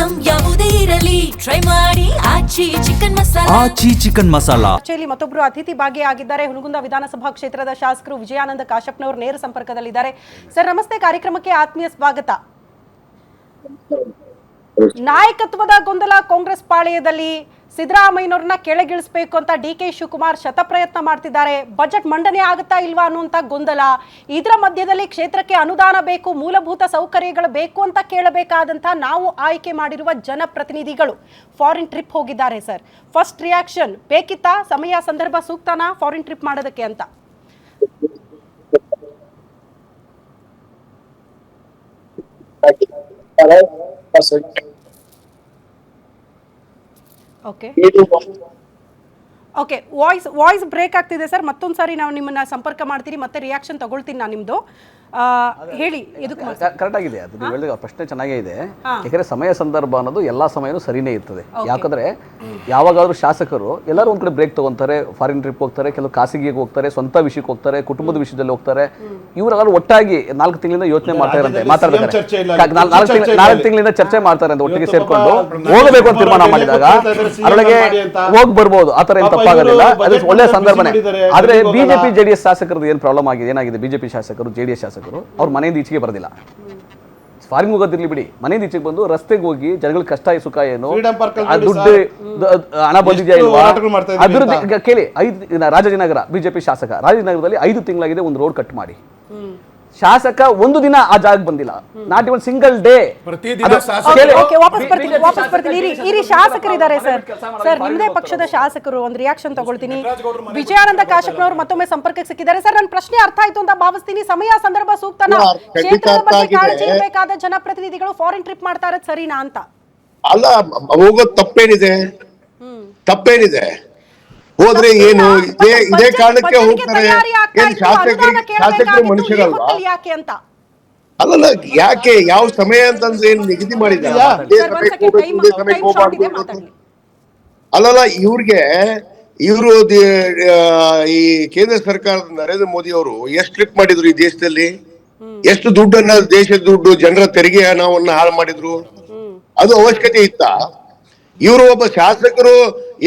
Item ಯಾವುದೇ ಇರಲಿ try ಮಾಡಿ ಆಚಿ ಚಿಕನ್ ಮಸಾಲಾ. ಆಚಿ ಚಿಕನ್ ಮಸಾಲಾ. ಚರ್ಚೆಯಲ್ಲಿ ಮತ್ತೊಬ್ಬರು ಅತಿಥಿ ಭಾಗಿಯಾಗಿದ್ದಾರೆ. ಹುನಗುಂದ ವಿಧಾನಸಭಾ ಕ್ಷೇತ್ರದ ಶಾಸಕರು ವಿಜಯಾನಂದ ಕಾಶಪ್ಪನವರು ನೇರ ಸಂಪರ್ಕದಲ್ಲಿದ್ದಾರೆ. ಸರ್ ನಮಸ್ತೆ, ಕಾರ್ಯಕ್ರಮಕ್ಕೆ ಆತ್ಮೀಯ ಸ್ವಾಗತ. ನಾಯಕತ್ವದ ಗೊಂದಲ ಕಾಂಗ್ರೆಸ್ ಪಾಳೆಯದಲ್ಲಿ, ಸಿದ್ದರಾಮಯ್ಯನವ್ರನ್ನ ಕೆಳಗಿಳಿಸಬೇಕು ಅಂತ ಡಿ.ಕೆ. ಶಿವಕುಮಾರ್ ಶತಪ್ರಯತ್ನ ಮಾಡ್ತಿದ್ದಾರೆ. ಬಜೆಟ್ ಮಂಡನೆ ಆಗುತ್ತಾ ಇಲ್ವಾ ಅನ್ನುವಂಥ ಗೊಂದಲ. ಇದರ ಮಧ್ಯದಲ್ಲಿ ಕ್ಷೇತ್ರಕ್ಕೆ ಅನುದಾನ ಬೇಕು, ಮೂಲಭೂತ ಸೌಕರ್ಯಗಳು ಬೇಕು ಅಂತ ಕೇಳಬೇಕಾದಂಥ ನಾವು ಆಯ್ಕೆ ಮಾಡಿರುವ ಜನಪ್ರತಿನಿಧಿಗಳು ಫಾರಿನ್ ಟ್ರಿಪ್ ಹೋಗಿದ್ದಾರೆ. ಸರ್, ಫಸ್ಟ್ ರಿಯಾಕ್ಷನ್ ಬೇಕಿತ್ತಾ? ಸಮಯ ಸಂದರ್ಭ ಸೂಕ್ತನಾ ಫಾರಿನ್ ಟ್ರಿಪ್ ಮಾಡೋದಕ್ಕೆ ಅಂತ? ಓಕೆ, ವಾಯ್ಸ್ ಬ್ರೇಕ್ ಆಗ್ತಿದೆ ಸರ್. ಮತ್ತೊಂದು ಸಾರಿ ನಾವು ನಿಮ್ಮನ್ನ ಸಂಪರ್ಕ ಮಾಡ್ತೀನಿ, ಮತ್ತೆ ರಿಯಾಕ್ಷನ್ ತಗೊಳ್ತೀನಿ ನಾನು ನಿಮ್ದು. ಹೇಳಿ. ಕರೆಕ್ಟ್ ಆಗಿದೆ, ಅದು ನೀವು ಹೇಳಿದ ಪ್ರಶ್ನೆ ಚೆನ್ನಾಗೇ ಇದೆ. ಯಾಕಂದ್ರೆ ಸಮಯ ಸಂದರ್ಭ ಅನ್ನೋದು ಎಲ್ಲಾ ಸಮಯನೂ ಸರಿನೇ ಇರ್ತದೆ. ಯಾಕಂದ್ರೆ ಯಾವಾಗಾದ್ರೂ ಶಾಸಕರು ಎಲ್ಲರೂ ಒಂದ್ ಕಡೆ ಬ್ರೇಕ್ ತಗೊಂತಾರೆ, ಫಾರಿನ್ ಟ್ರಿಪ್ ಹೋಗ್ತಾರೆ, ಕೆಲವು ಖಾಸಗಿಗೆ ಹೋಗ್ತಾರೆ, ಸ್ವಂತ ವಿಷಯಕ್ಕೆ ಹೋಗ್ತಾರೆ, ಕುಟುಂಬದ ವಿಷಯದಲ್ಲಿ ಹೋಗ್ತಾರೆ. ಇವರೆಲ್ಲರೂ ಒಟ್ಟಾಗಿ 4 ತಿಂಗಳಿಂದ ಯೋಚನೆ ಮಾಡ್ತಾ ಇರಂತೆ, ಮಾತಾಡ್ತಾರೆ. 4 ತಿಂಗಳಿಂದ ಚರ್ಚೆ ಮಾಡ್ತಾರೆ ಅಂತ ಒಟ್ಟಿಗೆ ಸೇರ್ಕೊಂಡು ಹೋಗಬೇಕು ಅಂತ ತೀರ್ಮಾನ ಮಾಡಿದಾಗ ಅದರೊಳಗೆ ಹೋಗಿ ಬರ್ಬೋದು. ಆತರ ಏನ್ ತಪ್ಪಾಗಲಿಲ್ಲ, ಅದು ಒಳ್ಳೆ ಸಂದರ್ಭನೇ. ಆದ್ರೆ ಬಿಜೆಪಿ ಜೆಡಿಎಸ್ ಶಾಸಕರದ್ದು ಏನ್ ಪ್ರಾಬ್ಲಮ್ ಆಗಿದೆ, ಏನಾಗಿದೆ, ಬಿಜೆಪಿ ಶಾಸಕರು ಜೆಡಿಎಸ್ ಶಾಸಕರು ಅವ್ರ ಮನೆಯಿಂದ ಈಚೆಗೆ ಬರೋದಿಲ್ಲ. ಫಾರಿನ್ ಹೋಗೋದಿರ್ಲಿ ಬಿಡಿ, ಮನೆಯಿಂದ ಈಚೆಗೆ ಬಂದು ರಸ್ತೆಗೆ ಹೋಗಿ ಜನಗಳ ಕಷ್ಟ ಸುಖ ಏನು, ದುಡ್ಡು ಹಣ ಬಂದಿದೆಯಾ ಇಲ್ವಾ ಅದ್ರ ಕೇಳಿ. ರಾಜಾಜಿನಗರ ಬಿಜೆಪಿ ಶಾಸಕ, ರಾಜಾಜಿನಗರದಲ್ಲಿ 5 ತಿಂಗಳಾಗಿದೆ ಒಂದು ರೋಡ್ ಕಟ್ ಮಾಡಿ. ಶಾಸಕ ಒಂದು ದಿನ ಆ ಜಾಗ ಬಂದಿಲ್ಲ, ನಾಟ್ ಇವನ್ ಸಿಂಗಲ್ ಡೇ. ಶಾಸಕರಿದ್ದಾರೆ ಸರ್. ಸರ್, ನಿಮ್ಮದೇ ಪಕ್ಷದ ಶಾಸಕರು, ಒಂದು ರಿಯಾಕ್ಷನ್ ತಗೊಳ್ತೀನಿ. ವಿಜಯಾನಂದ ಕಾಶಪ್ಪನವರು ಮತ್ತೊಮ್ಮೆ ಸಂಪರ್ಕಕ್ಕೆ ಸಿಕ್ಕಿದ್ದಾರೆ. ಸರ್, ನನ್ನ ಪ್ರಶ್ನೆ ಅರ್ಥ ಆಯ್ತು ಅಂತ ಭಾವಿಸ್ತೀನಿ. ಸಮಯ ಸಂದರ್ಭ ಸೂಕ್ತನ? ಕ್ಷೇತ್ರದ ಬಗ್ಗೆ ಕಾಳಜಿ ಇರಬೇಕಾದ ಜನಪ್ರತಿನಿಧಿಗಳು ಫಾರಿನ್ ಟ್ರಿಪ್ ಮಾಡ್ತಾ ಇರೋದು ಸರಿನಾ ಅಂತ? ಅಲ್ಲ, ಹೋಗೋದು ತಪ್ಪೇನಿದೆ? ಹೋದ್ರೆ ಏನು, ಇದೇ ಕಾರಣಕ್ಕೆ ಹೋಗ್ತಾರೆ. ಶಾಸಕರು ಮನುಷ್ಯರಲ್ವಾ? ಅಲ್ಲಲ್ಲ, ಯಾಕೆ ಯಾವ ಸಮಯ ಅಂತಂದ್ರೆ ಏನು ನಿಗದಿ ಮಾಡಿದಾರ? ಅಲ್ಲಲ್ಲ, ಇವರು ಈ ಕೇಂದ್ರ ಸರ್ಕಾರದ ನರೇಂದ್ರ ಮೋದಿ ಅವರು ಎಷ್ಟು ಟ್ರಿಪ್ ಮಾಡಿದ್ರು ಈ ದೇಶದಲ್ಲಿ? ಎಷ್ಟು ದುಡ್ಡನ್ನ, ದೇಶದ ದುಡ್ಡು, ಜನರ ತೆರಿಗೆ ಹಣವನ್ನ ಹಾಳು ಮಾಡಿದ್ರು? ಅದು ಅವಶ್ಯಕತೆ ಇತ್ತ? ಇವರು ಒಬ್ಬ ಶಾಸಕರು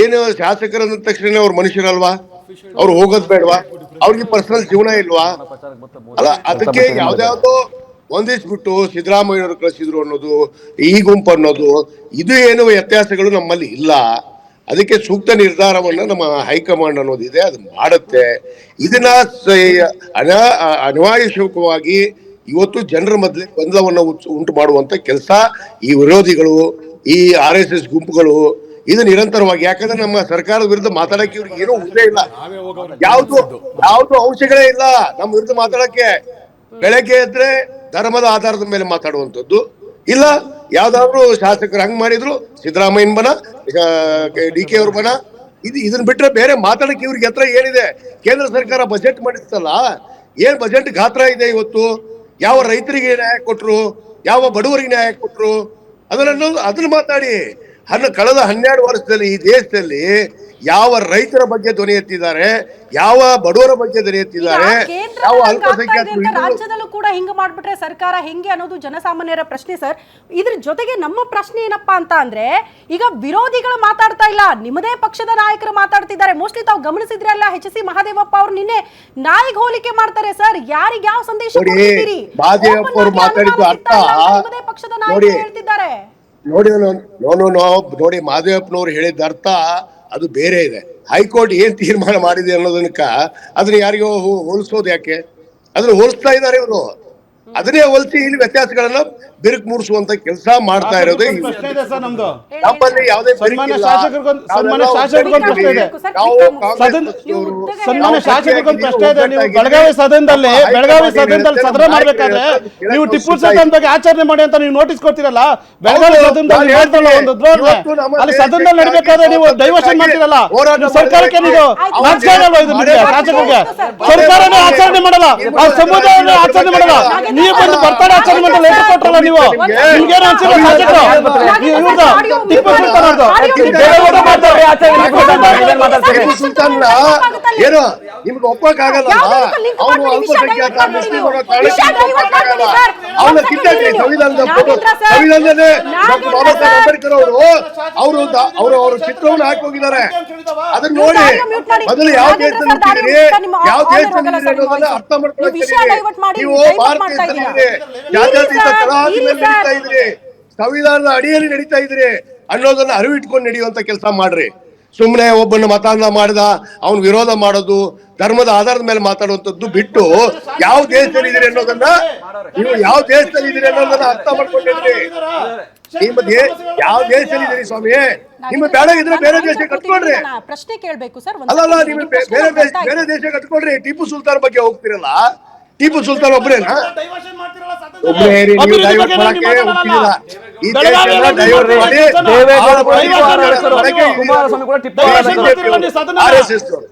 ಏನು, ಶಾಸಕರ ಅಂದ ತಕ್ಷಣ ಅವ್ರ ಮನುಷ್ಯರಲ್ವಾ? ಅವ್ರು ಹೋಗೋದ್ ಬೇಡವಾ? ಅವ್ರಿಗೆ ಪರ್ಸನಲ್ ಜೀವನ ಇಲ್ವಾ? ಅಲ್ಲ, ಅದಕ್ಕೆ ಯಾವ್ದಾವ್ದೋ ಒಂದಿಸ್ಬಿಟ್ಟು ಸಿದ್ದರಾಮಯ್ಯವರು ಕಳಿಸಿದ್ರು ಅನ್ನೋದು, ಈ ಗುಂಪು ಅನ್ನೋದು, ಇದು ಏನು ವ್ಯತ್ಯಾಸಗಳು ನಮ್ಮಲ್ಲಿ ಇಲ್ಲ. ಅದಕ್ಕೆ ಸೂಕ್ತ ನಿರ್ಧಾರವನ್ನ ನಮ್ಮ ಹೈಕಮಾಂಡ್ ಅನ್ನೋದಿದೆ, ಅದು ಮಾಡುತ್ತೆ. ಇದನ್ನ ಅನಾವಶ್ಯಕವಾಗಿ ಇವತ್ತು ಜನರ ಮೊದಲೇ ಗೊಂದಲವನ್ನು ಉಂಟು ಮಾಡುವಂತ ಕೆಲಸ ಈ ವಿರೋಧಿಗಳು, ಈ RSS ಗುಂಪುಗಳು ಇದು ನಿರಂತರವಾಗಿ. ಯಾಕಂದ್ರೆ ನಮ್ಮ ಸರ್ಕಾರದ ವಿರುದ್ಧ ಮಾತಾಡಕ್ಕೆ ಇವ್ರಿಗೆ ಏನೂ ಉದ್ದೇ ಇಲ್ಲ, ಯಾವ್ದು ಅಂಶಗಳೇ ಇಲ್ಲ ನಮ್ಮ ವಿರುದ್ಧ ಮಾತಾಡಕ್ಕೆ. ಬೆಳಗ್ಗೆ ಎದ್ರೆ ಧರ್ಮದ ಆಧಾರದ ಮೇಲೆ ಮಾತಾಡುವಂಥದ್ದು ಇಲ್ಲ. ಯಾವ್ದಾದ್ರು ಶಾಸಕರು ಹಂಗ್ ಮಾಡಿದ್ರು, ಸಿದ್ದರಾಮಯ್ಯನ ಬನ, DK ಅವ್ರ ಬನ, ಇದನ್ನ ಬಿಟ್ರೆ ಬೇರೆ ಮಾತಾಡಕ್ಕೆ ಇವ್ರಿಗೆ ಹತ್ರ ಏನಿದೆ? ಕೇಂದ್ರ ಸರ್ಕಾರ ಬಜೆಟ್ ಮಾಡಿಸ್ತಲ್ಲ, ಏನ್ ಬಜೆಟ್ ಗಾತ್ರ ಇದೆ ಇವತ್ತು? ಯಾವ ರೈತರಿಗೆ ನ್ಯಾಯ ಕೊಟ್ರು, ಯಾವ ಬಡವರಿಗೆ ನ್ಯಾಯ ಕೊಟ್ರು, ಅದನ್ನ ಮಾತಾಡಿ. ಕಳೆದ 12 ವರ್ಷದಲ್ಲಿ ಈ ದೇಶದಲ್ಲಿ ಯಾವ ರೈತರ ಬಗ್ಗೆ ಧ್ವನಿ ಎತ್ತಿದ್ದಾರೆ, ಯಾವ ಬಡವರ ಬಗ್ಗೆ ಧ್ವನಿ ಎತ್ತಿದ್ದಾರೆ, ಯಾವ ಅಲ್ಪಸಂಖ್ಯಾತರು? ರಾಜ್ಯದಲ್ಲೂ ಕೂಡ ಹಿಂಗ ಮಾಡ್ಬಿಟ್ರೆ ಸರ್ಕಾರ ಹೆಂಗೆ ಅನ್ನೋದು ಜನಸಾಮಾನ್ಯರ ಪ್ರಶ್ನೆ ಸರ್. ಇದ್ರ ಜೊತೆಗೆ ನಮ್ಮ ಪ್ರಶ್ನೆ ಏನಪ್ಪಾ ಅಂತ ಅಂದ್ರೆ, ಈಗ ವಿರೋಧಿಗಳು ಮಾತಾಡ್ತಾ ಇಲ್ಲ, ನಿಮ್ಮದೇ ಪಕ್ಷದ ನಾಯಕರು ಮಾತಾಡ್ತಿದ್ದಾರೆ. ಮೋಸ್ಟ್ಲಿ ತಾವು ಗಮನಿಸಿದ್ರೆ ಅಲ್ಲ, HC ಮಹಾದೇವಪ್ಪ ಅವ್ರು ನಿನ್ನೆ ನಾಯಿಗೆ ಹೋಲಿಕೆ ಮಾಡ್ತಾರೆ. ಸರ್, ಯಾರಿಗೆ ಯಾವ ಸಂದೇಶ ಕೊಡ್ತೀರಿ? ಮಹಾದೇವಪ್ಪ ಅವರು ಮಾತಾಡಿದ್ದು ಅರ್ಥ ನಿಮ್ಮದೇ ಪಕ್ಷದ ನಾಯಕರು ಹೇಳ್ತಿದ್ದಾರೆ. ನೋಡಿ, ಮಹಾದೇವಪ್ಪನವ್ರು ಹೇಳಿದ ಅರ್ಥ ಅದು ಬೇರೆ ಇದೆ. ಹೈಕೋರ್ಟ್ ಏನ್ ತೀರ್ಮಾನ ಮಾಡಿದೆ ಅನ್ನೋದಕ್ಕ ಅದನ್ನ ಯಾರಿಗೋ ಹೋಲಿಸೋದು ಯಾಕೆ? ಅದನ್ನ ಹೋಲಿಸ್ತಾ ಇದ್ದಾರೆ ಇವರು. ಅದನ್ನೇ ಹೋಲಿಸಿ ಇಲ್ಲಿ ವ್ಯತ್ಯಾಸಗಳನ್ನ ಬಿರುಕು ಮೂಡಿಸುವಂತ ಕೆಲಸ ಮಾಡ್ತಾ ಇರೋದು. ನಮ್ಮಲ್ಲಿ ಯಾವುದೇ ಬೆಳಗಾವಿ ಸದನದಲ್ಲಿ ಸದನ ಮಾಡ್ಬೇಕಾದ್ರೆ ನೀವು ಟಿಪ್ಪು ಸುಲ್ತಾನ್ ಬಗ್ಗೆ ಆಚರಣೆ ಮಾಡಿ ಅಂತ ನೀವು ನೋಟಿಸ್ ಕೊಡ್ತೀರಲ್ಲ, ಬೆಳಗಾವಿ ಸದನದಲ್ಲಿ ಒಂದು ಅಲ್ಲಿ ಸದನದಲ್ಲಿ ನಡಬೇಕಾದ್ರೆ ನೀವು ಡೈವರ್ಷನ್ ಮಾಡ್ತೀರಲ್ಲ, ಸರ್ಕಾರಕ್ಕೆ ನೀವು ಶಾಸಕರಿಗೆ ಸರ್ಕಾರನೇ ಆಚರಣೆ ಮಾಡಲ್ಲ, ಆ ಸಮುದಾಯನೇ ಆಚರಣೆ ಮಾಡಲ್ಲ, ನೀವು ಬಂದು ಬರ್ತಾನೆ ಆಚರಣೆ ಮಾಡಲ್ಲ, ಲೆಟರ್ ಕೊಟ್ರಲ್ಲ ನೀವು. ನಿಮ್ಗೇನು ಅನ್ಸಿಲ್ಲ ಶಾಸಕರು? ಇವ್ರದ್ದು, ಟಿಪ್ಪು ಸುಲ್ತಾನ್ ಅವ್ರದ್ದು. ದೇವೇಗೌಡರು ಮಾತಾಡ್ರಿ, ಆಚಾರ್ಯ ಟಿಪ್ಪು ಸುಲ್ತಾನ್ನ ಏನು ನಿಮ್ಗೆ ಒಪ್ಪಕ್ಕಾಗಲ್ಲ. ಅವನು ಅಲ್ಪಸಂಖ್ಯಾತ ಮುಸ್ಲಿಮರ ಅವನ ಕಿತ್ತಾಕ್ರಿ ಸಂವಿಧಾನದ ಸಂವಿಧಾನದಲ್ಲೇ ಡಾಕ್ಟರ್ ಬಾಬಾ ಸಾಹೇಬ್ ಅಂಬೇಡ್ಕರ್ ಅವರು ಚಿತ್ರವನ್ನು ಹಾಕಿ ಹೋಗಿದ್ದಾರೆ. ಅದನ್ನ ನೋಡಿ ಮೊದಲು ಯಾವ ದೇಶದಲ್ಲಿ ಹುಟ್ಟಿದ್ರಿ, ಯಾವ ದೇಶದಲ್ಲಿ ಅನ್ನೋದನ್ನ ಅರ್ಥ ಮಾಡ್ಕೊಳ್ಳಿ. ನೀವು ಭಾರತೀಯದಲ್ಲಿ ಜಾತ್ಯತೀತ ತಳಹದಿ ಮೇಲೆ ನಡೀತಾ ಇದ್ರಿ, ಸಂವಿಧಾನದ ಅಡಿಯಲ್ಲಿ ನಡೀತಾ ಇದ್ರಿ ಅನ್ನೋದನ್ನ ಅರಿವಿಟ್ಕೊಂಡು ನಡೆಯುವಂತ ಕೆಲಸ ಮಾಡ್ರಿ. ಸುಮ್ಮನೆ ಒಬ್ಬನ ಮತಾಂಧ ಮಾಡಿದ ಅವನು ವಿರೋಧ ಮಾಡೋದು, ಧರ್ಮದ ಆಧಾರದ ಮೇಲೆ ಮಾತಾಡುವಂಥದ್ದು ಬಿಟ್ಟು ಯಾವ ದೇಶದಲ್ಲಿ ಇದೀರಿ ಅನ್ನೋದನ್ನ ನೀವು ಯಾವ ದೇಶದಲ್ಲಿ ಇದೀರಿ ಅನ್ನೋದನ್ನ ಅರ್ಥ ಮಾಡ್ಕೊಂಡಿದ್ರಿ. ನಿಮ್ಮ ಯಾವ ದೇಶದಲ್ಲಿ ಇದೀರಿ ಸ್ವಾಮಿ? ನಿಮ್ಮ ಬೇಡ ಇದ್ರೆ ಬೇರೆ ದೇಶ ಕಟ್ಕೊಳ್ರಿ. ಪ್ರಶ್ನೆ ಕೇಳಬೇಕು ಸರ್. ಅಲ್ಲ ನಿಮ್ಗೆ ಬೇರೆ ದೇಶ ಕಟ್ಕೊಳ್ರಿ. ಟಿಪ್ಪು ಸುಲ್ತಾನ್ ಬಗ್ಗೆ ಹೋಗ್ತಿರಲ್ಲ, ಟಿಪ್ಪು ಸುಲ್ತಾನ್ ಒಬ್ಬರೇನಾ? ಒಬ್ಬರೇ ನೀವು ಡೈವರ್ಟ್ ಮಾಡಕ್ಕೆ ಹೋಗ್ತಿಲ್ಲ. ಈ ದೇಶನ ಡೈವರ್ಟ್ ಮಾಡಿ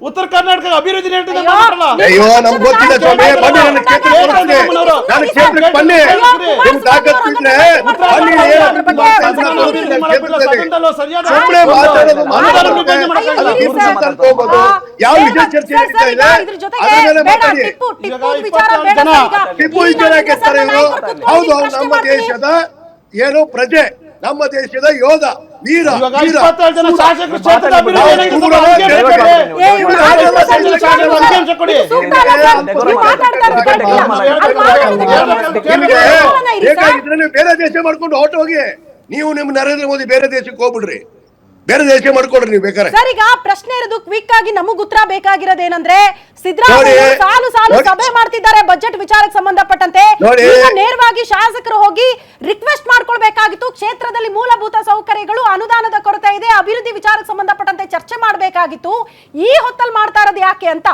ಉತ್ತರ ಕರ್ನಾಟಕ ಅಭಿವೃದ್ಧಿ ಅಯ್ಯೋ ನಮ್ಗೆ ಗೊತ್ತಿಲ್ಲ ಸ್ವಾಮಿ. ಬನ್ನಿ ನನ್ನ ಕ್ಷೇತ್ರಕ್ಕೆ ಬನ್ನಿ, ನನ್ನ ಕ್ಷೇತ್ರಕ್ಕೆ ಬನ್ನಿ. ನಿಮ್ ತಾಕತ್ತು ಇದ್ರೆ ಸುಮ್ಮನೆ ಮಾತಾಡೋದು ಹೋಗೋದು. ಯಾವ ವಿಷಯ ಚರ್ಚೆ ನಡೀತಾ ಇದೆ ಅದರ ಮೇಲೆ ಮಾತಾಡಿ. ಟಿಪ್ಪು ವಿಚಾರ ಹಾಕಿಸ್ತಾರೆ ಇವರು. ಹೌದು, ಅವ್ರು ನಮ್ಮ ದೇಶದ ಏನು ಪ್ರಜೆ, ನಮ್ಮ ದೇಶದ ಯೋಧ, ವೀರ. ಬೇರೆ ದೇಶ ಮಾಡ್ಕೊಂಡು ಹೊರಟು ಹೋಗಿ. ನೀವು ನಿಮ್ಮ ನರೇಂದ್ರ ಮೋದಿ ಬೇರೆ ದೇಶಕ್ಕೆ ಹೋಗ್ಬಿಡ್ರಿ, ಬೇರೆ ದೇಶ ಮಾಡ್ಕೊಡ್ರಿ ನೀವು ಬೇಕಾರೆ. ಸರ್, ಈಗ ಪ್ರಶ್ನೆ ಇರೋದು ಕ್ವಿಕ್ ಆಗಿ ನಮಗ್ ಉತ್ತರ ಬೇಕಾಗಿರೋದೇನಂದ್ರೆ, ಸಿದ್ದರಾಮಯ್ಯ ಸಾಲು ಸಭೆ ಮಾಡ್ತಿದ್ದಾರೆ ಬಜೆಟ್ ವಿಚಾರಕ್ಕೆ ಸಂಬಂಧಪಟ್ಟಂತೆ. ನೇರವಾಗಿ ಶಾಸಕರು ಹೋಗಿ ರಿಕ್ವೆಸ್ಟ್ ಮಾಡ್ಕೊಳ್ಬೇಕಾಗಿತ್ತು. ಕ್ಷೇತ್ರದಲ್ಲಿ ಮೂಲಭೂತ ಸೌಕರ್ಯಗಳು, ಅನುದಾನದ ಕೊರತೆ ಇದೆ, ಅಭಿವೃದ್ಧಿ ವಿಚಾರಕ್ಕೆ ಸಂಬಂಧಪಟ್ಟಂತೆ ಚರ್ಚೆ ಮಾಡಬೇಕಾಗಿತ್ತು. ಈ ಹೊತ್ತಲ್ಲಿ ಮಾಡ್ತಾ ಇರೋದು ಯಾಕೆ ಅಂತ.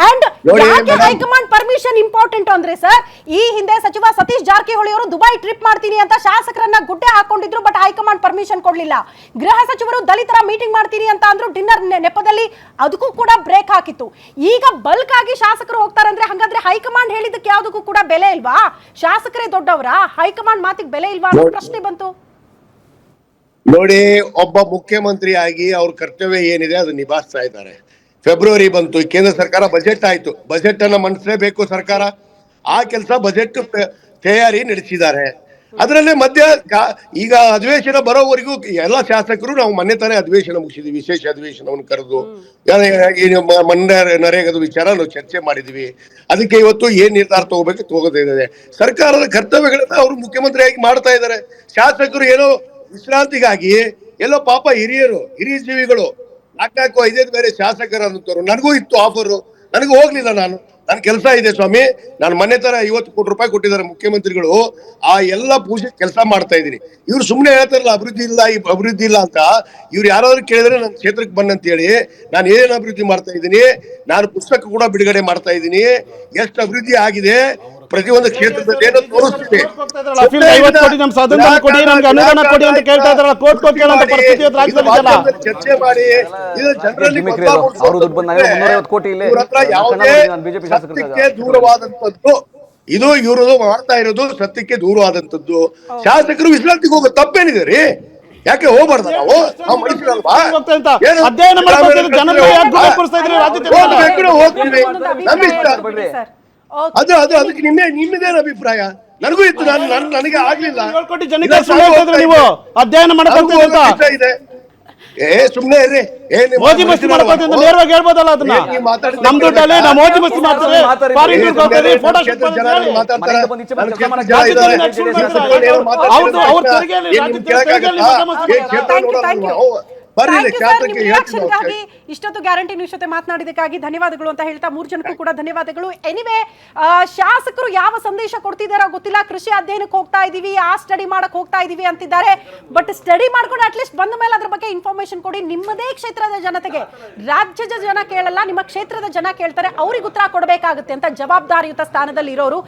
ಅಂಡ್ ಯಾಕೆ ಹೈಕಮಾಂಡ್ ಪರ್ಮಿಷನ್ ಇಂಪಾರ್ಟೆಂಟ್ ಅಂದ್ರೆ ಸರ್, ಈ ಹಿಂದೆ ಸಚಿವ ಸತೀಶ್ ಜಾರಕಿಹೊಳಿ ಅವರು ದುಬೈ ಟ್ರಿಪ್ ಮಾಡ್ತೀನಿ ಅಂತ ಶಾಸಕರನ್ನ ಗುಡ್ಡೆ ಹಾಕೊಂಡಿದ್ರು, ಬಟ್ ಹೈಕಮಾಂಡ್ ಪರ್ಮಿಷನ್ ಕೊಡ್ಲಿಲ್ಲ. ಗೃಹ ಸಚಿವರು ದಲಿತರ ಮೀಟಿಂಗ್ ಮಾಡ್ತೀನಿ ಅಂತ ಅಂದ್ರು ಡಿನ್ನರ್ ನೆಪದಲ್ಲಿ, ಅದಕ್ಕೂ ಕೂಡ ಬ್ರೇಕ್ ಹಾಕಿತ್ತು. ಈಗ ಬಲ್ಕ್ ಆಗಿ ಶಾಸಕರು ಹೋಗ್ತಾರೆ ಅಂದ್ರೆ ಹಂಗಾದ್ರೆ ಹೈಕಮಾಂಡ್ ಹೇಳಿದಕ್ಕೆ ಯಾವುದಕ್ಕೂ ಕೂಡ ಬೆಲೆ ಇಲ್ವಾ? ಶಾಸಕರೇ ದೊಡ್ಡವರ, ಹೈಕಮಾಂಡ್ ಮಾತಿಗೆ ಬೆಲೆ ಇಲ್ವಾ ಅನ್ನೋ ಪ್ರಶ್ನೆ ಬಂತು. ನೋಡಿ, ಒಬ್ಬ ಮುಖ್ಯಮಂತ್ರಿ ಆಗಿ ಅವ್ರ ಕರ್ತವ್ಯ ಏನಿದೆ ಅದು ನಿಭಾಯಿಸ್ತಾ ಇದ್ದಾರೆ. ಫೆಬ್ರವರಿ ಬಂತು, ಕೇಂದ್ರ ಸರ್ಕಾರ ಬಜೆಟ್ ಆಯ್ತು, ಬಜೆಟ್ ಅನ್ನ ಮಂಡಿಸಲೇಬೇಕು ಸರ್ಕಾರ. ಆ ಕೆಲಸ ಬಜೆಟ್ ತಯಾರಿ ನಡೆಸಿದ್ದಾರೆ. ಅದರಲ್ಲೇ ಮಧ್ಯ ಈಗ ಅಧಿವೇಶನ ಬರೋವರೆಗೂ ಎಲ್ಲ ಶಾಸಕರು ನಾವು ಮೊನ್ನೆ ತಾನೇ ಅಧಿವೇಶನ ಮುಗಿಸಿದ್ವಿ, ವಿಶೇಷ ಅಧಿವೇಶನವನ್ನು ಕರೆದು ನರೇಗದ ವಿಚಾರ ನಾವು ಚರ್ಚೆ ಮಾಡಿದ್ವಿ. ಅದಕ್ಕೆ ಇವತ್ತು ಏನ್ ನಿರ್ಧಾರ ತಗೋದಿದೆ. ಸರ್ಕಾರದ ಕರ್ತವ್ಯಗಳನ್ನ ಅವರು ಮುಖ್ಯಮಂತ್ರಿಯಾಗಿ ಮಾಡ್ತಾ ಇದ್ದಾರೆ. ಶಾಸಕರು ಏನೋ ವಿಶ್ರಾಂತಿಗಾಗಿ ಎಲ್ಲೋ ಪಾಪ ಹಿರಿಯ ಜೀವಿಗಳು 4-5 ಬೇರೆ ಶಾಸಕರಂತವ್ರು. ನನಗೂ ಇತ್ತು ಆಫರು, ನನಗೂ ಹೋಗ್ಲಿಲ್ಲ. ನನ್ನ ಕೆಲಸ ಇದೆ ಸ್ವಾಮಿ. ನಾನು ಮೊನ್ನೆ ತರ 50 ಕೋಟಿ ರೂಪಾಯಿ ಕೊಟ್ಟಿದ್ದಾರೆ ಮುಖ್ಯಮಂತ್ರಿಗಳು. ಆ ಎಲ್ಲ ಪೂಜೆ ಕೆಲಸ ಮಾಡ್ತಾ ಇದ್ದೀನಿ. ಇವ್ರು ಸುಮ್ಮನೆ ಹೇಳ್ತಾರಲ್ಲ ಅಭಿವೃದ್ಧಿ ಇಲ್ಲ ಅಂತ. ಇವ್ರು ಯಾರಾದ್ರೂ ಕೇಳಿದ್ರೆ ನನ್ನ ಕ್ಷೇತ್ರಕ್ಕೆ ಬನ್ನಂತ ಹೇಳಿ, ನಾನು ಏನೇನು ಅಭಿವೃದ್ಧಿ ಮಾಡ್ತಾ ಇದ್ದೀನಿ, ನಾನು ಪುಸ್ತಕ ಕೂಡ ಬಿಡುಗಡೆ ಮಾಡ್ತಾ ಇದ್ದೀನಿ, ಎಷ್ಟು ಅಭಿವೃದ್ಧಿ ಆಗಿದೆ ಪ್ರತಿಯೊಂದು ಕ್ಷೇತ್ರದಲ್ಲಿ ಏನೋ ತೋರಿಸ್ತೀವಿ. ಚರ್ಚೆ ಮಾಡಿ ಇದು ಜನರಲ್ಲಿ ಸತ್ಯಕ್ಕೆ ದೂರವಾದಂತದ್ದು. ಇದು ಇವರು ಮಾಡ್ತಾ ಇರೋದು ಸತ್ಯಕ್ಕೆ ದೂರವಾದಂತದ್ದು. ಶಾಸಕರು ವಿಶ್ರಾಂತಿಗೆ ಹೋಗೋ ತಪ್ಪೇನಿದೆ ರೀ? ಯಾಕೆ ಹೋಗ್ಬಾರ್ದ? ನಾವು ಮನುಷ್ಯರಲ್ವಾ? ಹೋಗ್ತೀವಿ, ಅದಕ್ಕೆ ನಿಮ್ಮದೇನು ಅಭಿಪ್ರಾಯ? ನನಗೂ ಇತ್ತು, ನನಗೆ ಆಗ್ಲಿಲ್ಲ. ನೀವು ಅಧ್ಯಯನ ಇದೆ. ಸುಮ್ನೆ ಇರ್ರಿ. ಮೋದಿ ಮಸ್ತಿ ಮಾಡ್ಕೊಳ್ತೀವಿ ಅಂತ ನೇರವಾಗಿ ಹೇಳ್ಬೋದಲ್ಲ ಅದನ್ನ. ನಮ್ ದುಡ್ಡಲ್ಲಿ ನಾವು ಮೋದಿ ಮಸ್ತಿ ಮಾಡ್ತೀವಿ, ಇಷ್ಟೊತ್ತು ಗ್ಯಾರಂಟಿ ನ್ಯೂಸ್ ಜೊತೆ ಮಾತನಾಡಿದಕ್ಕಾಗಿ ಧನ್ಯವಾದಗಳು ಅಂತ ಹೇಳ್ತಾ 3 ಜನಕ್ಕೂ ಕೂಡ ಧನ್ಯವಾದಗಳು. ಎನಿವೆ, ಶಾಸಕರು ಯಾವ ಸಂದೇಶ ಕೊಡ್ತಿದಾರೋ ಗೊತ್ತಿಲ್ಲ. ಕೃಷಿ ಅಧ್ಯಯನಕ್ಕೆ ಹೋಗ್ತಾ ಇದೀವಿ, ಆ ಸ್ಟಡಿ ಮಾಡಕ್ ಹೋಗ್ತಾ ಇದೀವಿ ಅಂತಿದ್ದಾರೆ. ಬಟ್ ಸ್ಟಡಿ ಮಾಡ್ಕೊಂಡು ಅಟ್ಲೀಸ್ಟ್ ಬಂದ ಮೇಲೆ ಅದ್ರ ಬಗ್ಗೆ ಇನ್ಫಾರ್ಮೇಶನ್ ಕೊಡಿ. ನಿಮ್ಮದೇ ಕ್ಷೇತ್ರದ ಜನತೆಗೆ, ರಾಜ್ಯದ ಜನ ಕೇಳಲ್ಲ, ನಿಮ್ಮ ಕ್ಷೇತ್ರದ ಜನ ಕೇಳ್ತಾರೆ, ಅವ್ರಿಗೆ ಉತ್ತರ ಕೊಡಬೇಕಾಗುತ್ತೆ ಅಂತ ಜವಾಬ್ದಾರಿಯುತ ಸ್ಥಾನದಲ್ಲಿ ಇರೋರು